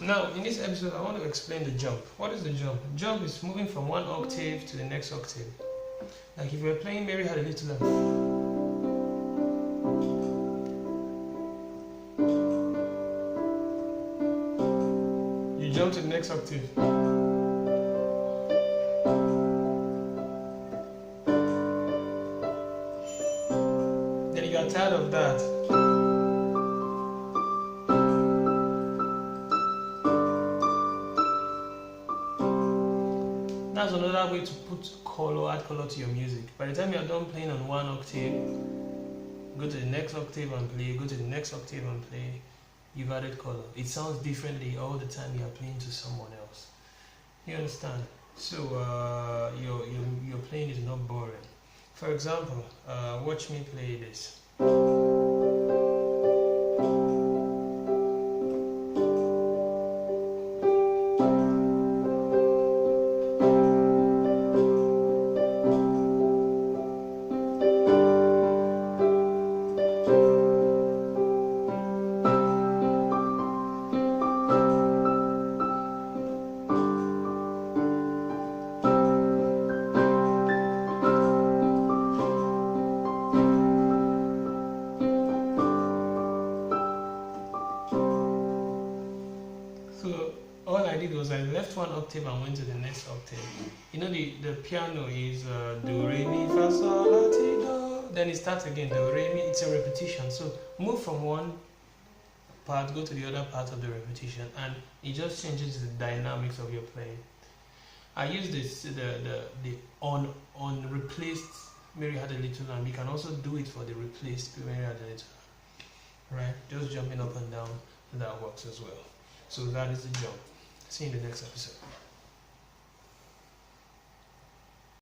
Now, in this episode, I want to explain the jump. What is the jump? Jump is moving from one octave to the next octave. Like if you're playing Mary Had a Little Lamb. You jump to the next octave. Then you got tired of that. That's another way to put color, add color to your music. By the time you're done playing on one octave, go to the next octave and play, go to the next octave and play, you've added color. It sounds differently all the time you're playing to someone else. You understand? So your playing is not boring. For example, watch me play this. So all I did was I left one octave and went to the next octave. You know the piano is do re mi fa sol la ti do. Then it starts again do re mi. It's a repetition. So move from one part, go to the other part of the repetition, and it just changes the dynamics of your playing. I use this the on replaced Mary Had a Little Lamb. You can also do it for the replaced Mary Had a Little Lamb. Right? Just jumping up and down, that works as well. So that is the jump. See you in the next episode.